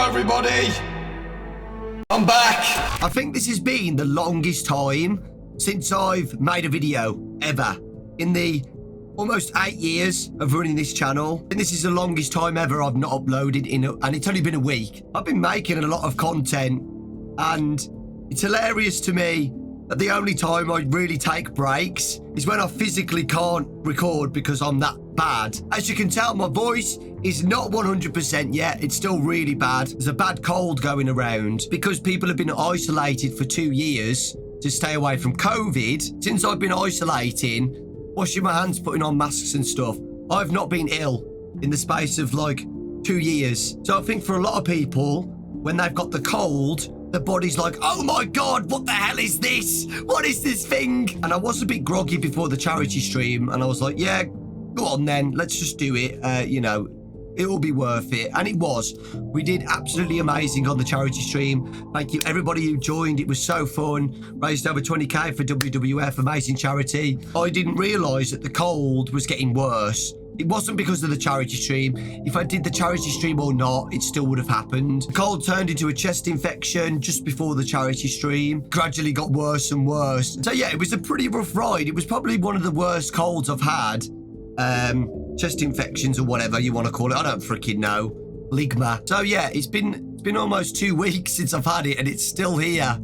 Hello everybody, I'm back. I think this has been the longest time since I've made a video ever in the almost 8 years of running this channel. And this is the longest time ever I've not uploaded and it's only been a week. I've been making a lot of content and it's hilarious to me that the only time I really take breaks is when I physically can't record because I'm that bad. As you can tell, my voice is not 100% yet. It's still really bad. There's a bad cold going around because people have been isolated for 2 years to stay away from COVID. Since I've been isolating, washing my hands, putting on masks and stuff, I've not been ill in the space of like 2 years. So I think for a lot of people, when they've got the cold, the body's like, oh my God, what the hell is this? What is this thing? And I was a bit groggy before the charity stream and I was like, yeah, go on then, let's just do it. You know, it will be worth it. And it was. We did absolutely amazing on the charity stream. Thank you everybody who joined. It was so fun. Raised over 20k for WWF, amazing charity. I didn't realise that the cold was getting worse. It wasn't because of the charity stream. If I did the charity stream or not, it still would have happened. The cold turned into a chest infection just before the charity stream. Gradually got worse and worse. So yeah, it was a pretty rough ride. It was probably one of the worst colds I've had. Chest infections or whatever you want to call it. I don't freaking know. Ligma. So yeah, it's been almost 2 weeks since I've had it and it's still here.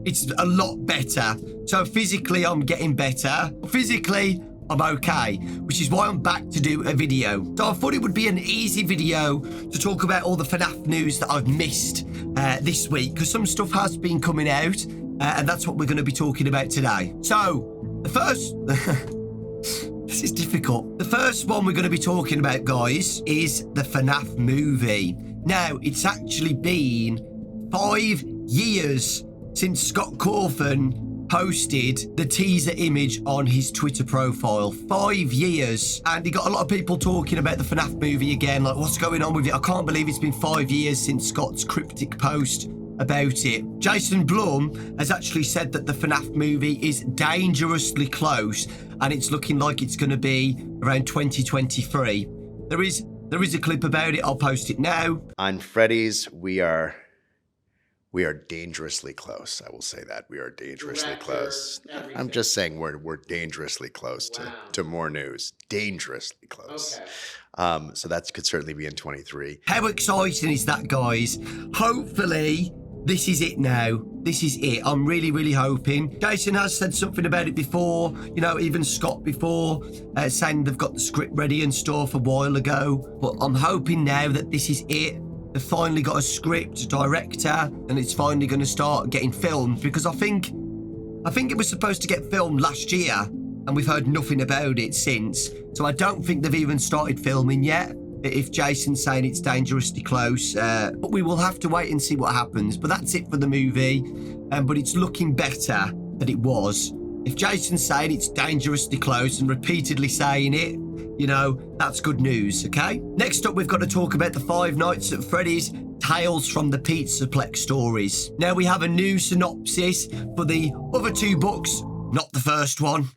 It's a lot better. So physically, I'm getting better. Physically, I'm okay, which is why I'm back to do a video. So I thought it would be an easy video to talk about all the FNAF news that I've missed this week, because some stuff has been coming out, and that's what we're going to be talking about today. So, the first... this is difficult. The first one we're going to be talking about, guys, is the FNAF movie. Now, it's actually been 5 years since Scott Cawthon posted the teaser image on his Twitter profile. 5 years. And he got a lot of people talking about the FNAF movie again, like what's going on with it. I can't believe it's been 5 years since Scott's cryptic post about it. Jason Blum has actually said that the FNAF movie is dangerously close and it's looking like it's going to be around 2023. There is a clip about it. I'll post it now. On Freddy's, we are dangerously close. I will say that we are dangerously close. Everything. I'm just saying we're dangerously close to more news. Dangerously close. Okay. So that could certainly be in 23. How exciting is that, guys? Hopefully, this is it now. This is it. I'm really, really hoping. Jason has said something about it before. You know, even Scott before, saying they've got the script ready and stuff a while ago. But I'm hoping now that this is it. They've finally got a script, director, and it's finally going to start getting filmed, because I think it was supposed to get filmed last year and we've heard nothing about it since. So I don't think they've even started filming yet, if Jason's saying it's dangerously close. But we will have to wait and see what happens. But that's it for the movie. But it's looking better than it was. If Jason's saying it's dangerously close and repeatedly saying it, you know, that's good news, okay? Next up, we've got to talk about the Five Nights at Freddy's Tales from the Pizzaplex stories. Now, we have a new synopsis for the other 2 books, not the first one.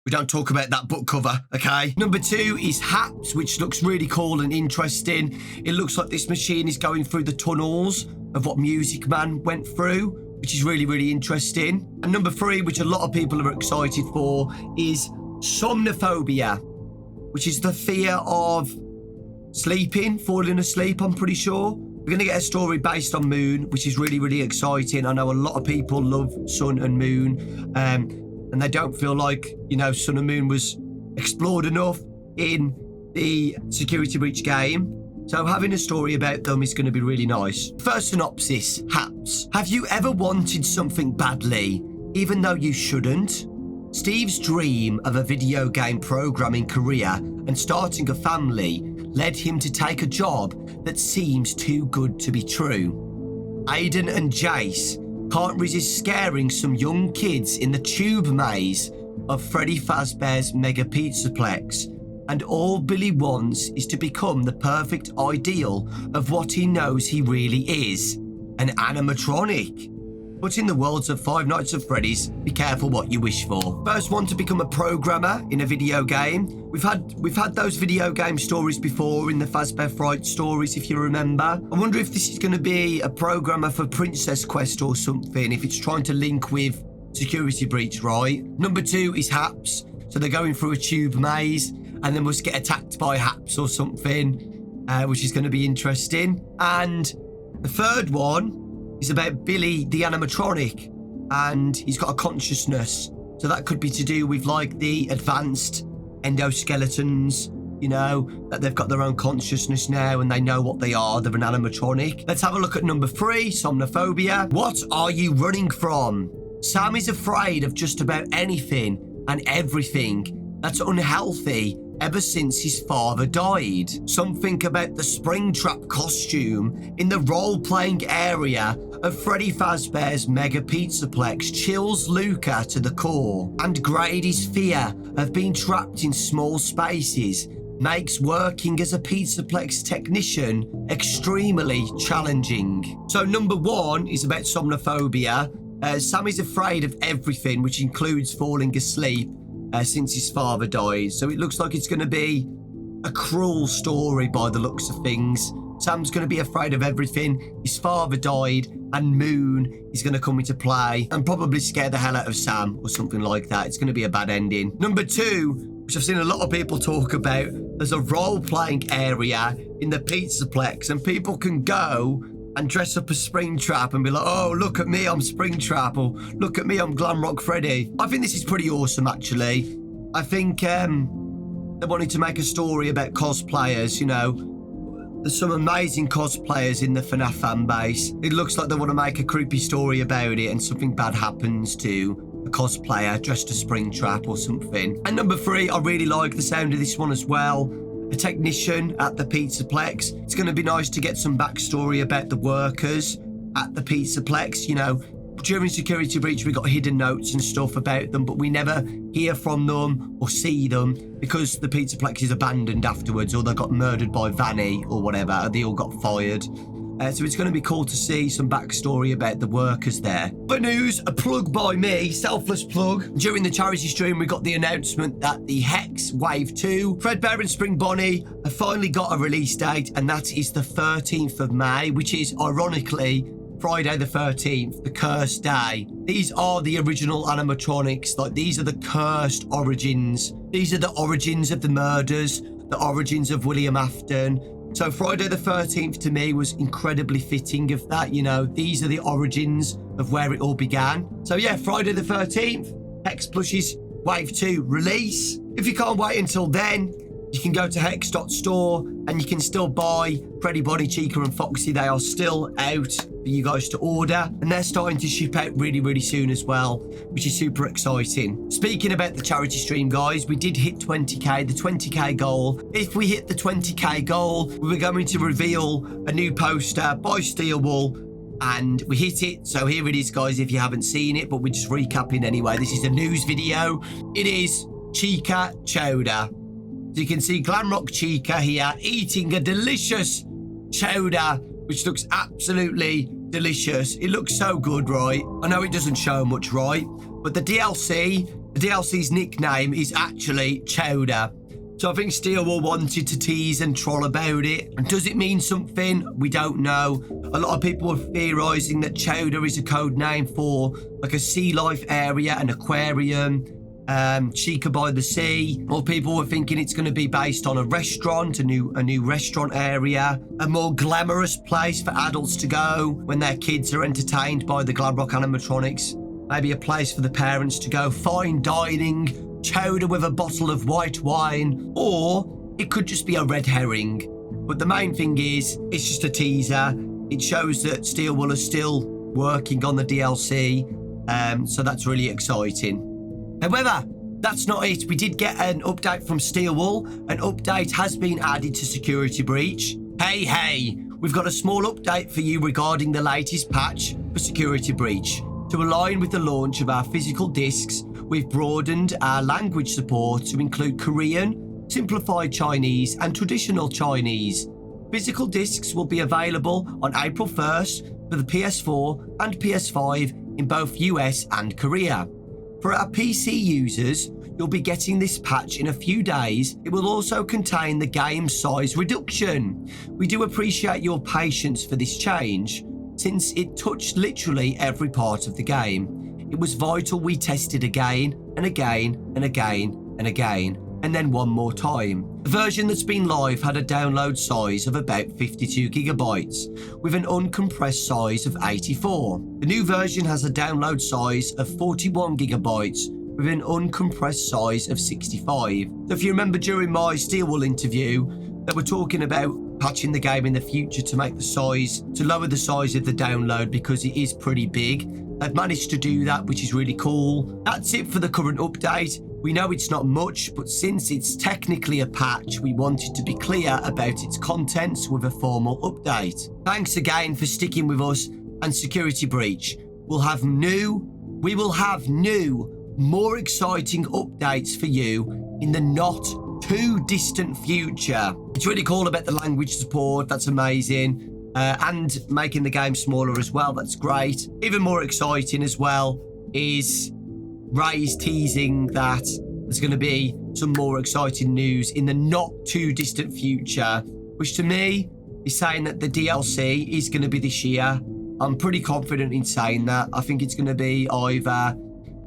We don't talk about that book cover, okay? Number 2 is Haps, which looks really cool and interesting. It looks like this machine is going through the tunnels of what Music Man went through, which is really, really interesting. And number 3, which a lot of people are excited for, is Somnophobia, which is the fear of sleeping, falling asleep, I'm pretty sure. We're going to get a story based on Moon, which is really, really exciting. I know a lot of people love Sun and Moon, and they don't feel like, you know, Sun and Moon was explored enough in the Security Breach game. So having a story about them is going to be really nice. First synopsis, Haps. Have you ever wanted something badly, even though you shouldn't? Steve's dream of a video game programming career and starting a family led him to take a job that seems too good to be true. Aiden and Jace can't resist scaring some young kids in the tube maze of Freddy Fazbear's Mega Pizzaplex, and all Billy wants is to become the perfect ideal of what he knows he really is, an animatronic. But in the worlds of Five Nights at Freddy's, be careful what you wish for. First one to become a programmer in a video game. We've had those video game stories before in the Fazbear Fright stories, if you remember. I wonder if this is going to be a programmer for Princess Quest or something, if it's trying to link with Security Breach, right? Number 2 is Haps. So they're going through a tube maze and they must get attacked by Haps or something, which is going to be interesting. And the third one is about Billy the animatronic, and he's got a consciousness. So that could be to do with like the advanced endoskeletons, you know, that they've got their own consciousness now and they know what they are. They're an animatronic. Let's have a look at number 3, somnophobia. What are you running from? Sam is afraid of just about anything and everything. That's unhealthy ever since his father died. Something about the Springtrap costume in the role-playing area of Freddy Fazbear's Mega Pizzaplex chills Luca to the core, and Grady's fear of being trapped in small spaces makes working as a Pizzaplex technician extremely challenging. So number 1 is about somnophobia. Sam is afraid of everything, which includes falling asleep since his father died. So it looks like it's going to be a cruel story by the looks of things. Sam's going to be afraid of everything. His father died, and Moon is going to come into play and probably scare the hell out of Sam or something like that. It's going to be a bad ending. Number 2, which I've seen a lot of people talk about, there's a role-playing area in the Pizzaplex, and people can go and dress up as Springtrap and be like, oh, look at me, I'm Springtrap, or look at me, I'm Glamrock Freddy. I think this is pretty awesome, actually. I think they wanted to make a story about cosplayers, you know. There's some amazing cosplayers in the FNAF fan base. It looks like they want to make a creepy story about it and something bad happens to a cosplayer dressed as Springtrap or something. And number 3, I really like the sound of this one as well. A technician at the Pizzaplex. It's going to be nice to get some backstory about the workers at the Pizzaplex. You know, during Security Breach, we got hidden notes and stuff about them, but we never hear from them or see them because the Pizzaplex is abandoned afterwards, or they got murdered by Vanny or whatever. They all got fired. So it's going to be cool to see some backstory about the workers there. But news, a plug by me, selfless plug. During the charity stream, we got the announcement that the Hex Wave 2, Fredbear and Spring Bonnie, have finally got a release date, and that is the 13th of May, which is ironically Friday the 13th, the cursed day. These are the original animatronics. Like, these are the cursed origins. These are the origins of the murders, the origins of William Afton. So Friday the 13th to me was incredibly fitting of that, you know. These are the origins of where it all began. So yeah, Friday the 13th, Hex Plushies Wave 2 release. If you can't wait until then, you can go to hex.store and you can still buy Freddy, Bonnie, Chica and Foxy. They are still out for you guys to order, and they're starting to ship out really, really soon as well, which is super exciting. Speaking about the charity stream, guys, we did hit 20k, the 20k goal. If we hit the 20k goal, we were going to reveal a new poster by Steelwool, and we hit it. So here it is, guys, if you haven't seen it, but we're just recapping anyway. This is a news video. It is Chica Chowder. So you can see Glamrock Chica here eating a delicious chowder, which looks absolutely delicious. It looks so good, right? I know it doesn't show much, right? But the DLC's nickname is actually Chowder. So I think Steelwool wanted to tease and troll about it. And does it mean something? We don't know. A lot of people are theorising that Chowder is a code name for like a sea life area, an aquarium, Chica by the sea. Or people were thinking it's going to be based on a restaurant, a new restaurant area, a more glamorous place for adults to go when their kids are entertained by the Glamrock animatronics. Maybe a place for the parents to go fine dining, chowder with a bottle of white wine, or it could just be a red herring. But the main thing is, it's just a teaser. It shows that Steelwool is still working on the DLC, so that's really exciting. However, that's not it. We did get an update from Steelwool. An update has been added to Security Breach. Hey, we've got a small update for you regarding the latest patch for Security Breach. To align with the launch of our physical discs, we've broadened our language support to include Korean, simplified Chinese, and traditional Chinese. Physical discs will be available on April 1st for the PS4 and PS5 in both US and Korea. For our PC users, you'll be getting this patch in a few days. It will also contain the game size reduction. We do appreciate your patience for this change, since it touched literally every part of the game. It was vital we tested again and again and again and again, and then one more time. The version that's been live had a download size of about 52 gigabytes, with an uncompressed size of 84. The new version has a download size of 41 gigabytes, with an uncompressed size of 65. So if you remember during my Steelwool interview, that we're talking about patching the game in the future to make the size, to lower the size of the download because it is pretty big. I've managed to do that, which is really cool. That's it for the current update. We know it's not much, but since it's technically a patch, we wanted to be clear about its contents with a formal update. Thanks again for sticking with us, and Security Breach. We will have new, more exciting updates for you in the not too distant future. It's really cool about the language support. That's amazing. And making the game smaller as well. That's great. Even more exciting as well is Ray's teasing that there's going to be some more exciting news in the not too distant future, which to me is saying that the DLC is going to be this year. I'm pretty confident in saying that. I think it's going to be either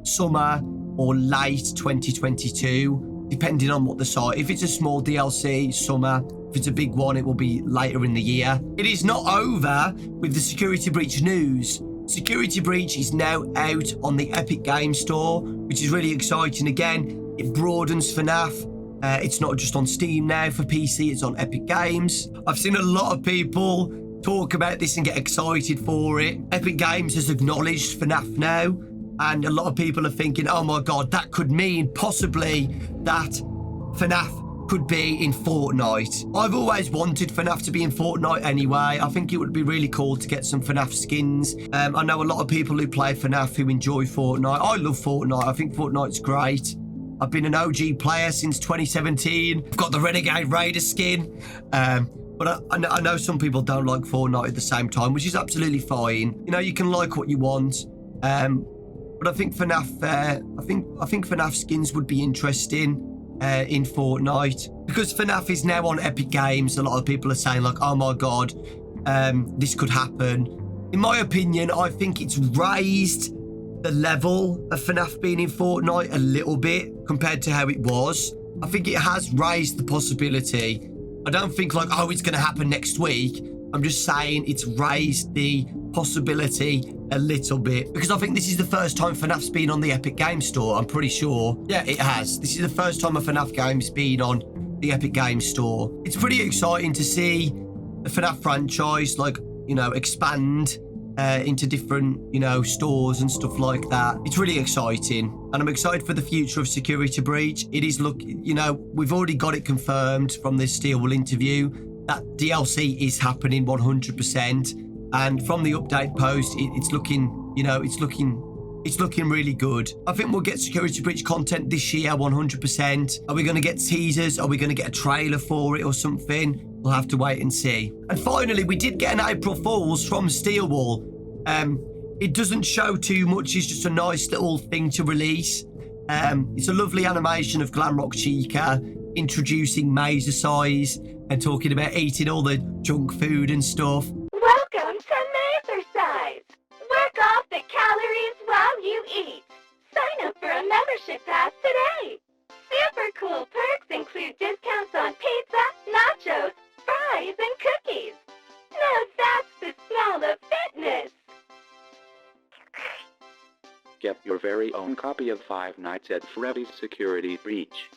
summer or late 2022, depending on what the site. If it's a small DLC, summer. If it's a big one, it will be later in the year. It is not over with the Security Breach news. Security Breach is now out on the Epic Games Store, which is really exciting. Again, it broadens FNAF. It's not just on Steam now for PC, it's on Epic Games. I've seen a lot of people talk about this and get excited for it. Epic Games has acknowledged FNAF now, and a lot of people are thinking, oh my God, that could mean possibly that FNAF could be in Fortnite. I've always wanted FNAF to be in Fortnite anyway. I think it would be really cool to get some FNAF skins. I know a lot of people who play FNAF who enjoy Fortnite. I love Fortnite. I think Fortnite's great. I've been an OG player since 2017. I've got the Renegade Raider skin. But I know some people don't like Fortnite at the same time, which is absolutely fine. You know, you can like what you want. But I think FNAF, I think FNAF skins would be interesting in Fortnite, because FNAF is now on Epic Games. A lot of people are saying like, oh my God, this could happen. In my opinion, I think it's raised the level of FNAF being in Fortnite a little bit compared to how it was. I think it has raised the possibility. I don't think like, oh, it's going to happen next week. I'm just saying it's raised the possibility a little bit, because I think this is the first time FNAF's been on the Epic Games Store. I'm pretty sure. Yeah, it has. This is the first time a FNAF game's been on the Epic Games Store. It's pretty exciting to see the FNAF franchise, like, you know, expand into different, you know, stores and stuff like that. It's really exciting, and I'm excited for the future of Security Breach. It is, look, you know, we've already got it confirmed from this Steelwool interview that DLC is happening 100%. And from the update post, it's looking, you know, it's looking really good. I think we'll get Security Breach content this year, 100%. Are we going to get teasers? Are we going to get a trailer for it or something? We'll have to wait and see. And finally, we did get an April Fool's from Steelwool. It doesn't show too much. It's just a nice little thing to release. It's a lovely animation of Glamrock Chica introducing Mazer Size and talking about eating all the junk food and stuff. Welcome to Exercise. Work off the calories while you eat. Sign up for a membership pass today. Super cool perks include discounts on pizza, nachos, fries, and cookies. Now that's the smell of fitness. Get your very own copy of Five Nights at Freddy's Security Breach.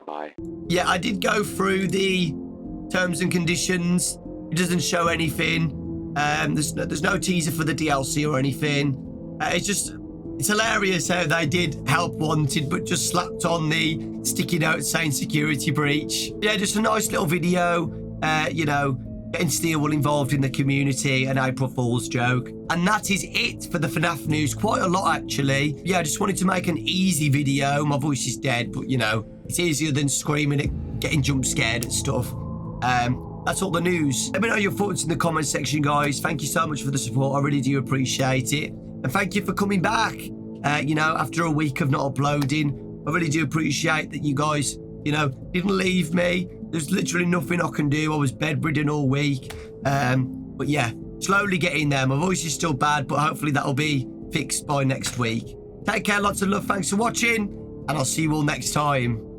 Bye. Yeah, I did go through the terms and conditions. It doesn't show anything. There's no teaser for the DLC or anything. It's hilarious how they did help wanted, but just slapped on the sticky note saying Security Breach. Yeah, just a nice little video, you know, getting Steelwool involved in the community, an April Fool's joke. And that is it for the FNAF news. Quite a lot, actually. Yeah, I just wanted to make an easy video. My voice is dead, but, you know, it's easier than screaming at getting jump scared at stuff. that's all the news. Let me know your thoughts in the comment section, guys. Thank you so much for the support. I really do appreciate it. And thank you for coming back, you know, after a week of not uploading. I really do appreciate that you guys, you know, didn't leave me. There's literally nothing I can do. I was bedridden all week. But yeah, slowly getting there. My voice is still bad, but hopefully that'll be fixed by next week. Take care, lots of love. Thanks for watching, and I'll see you all next time.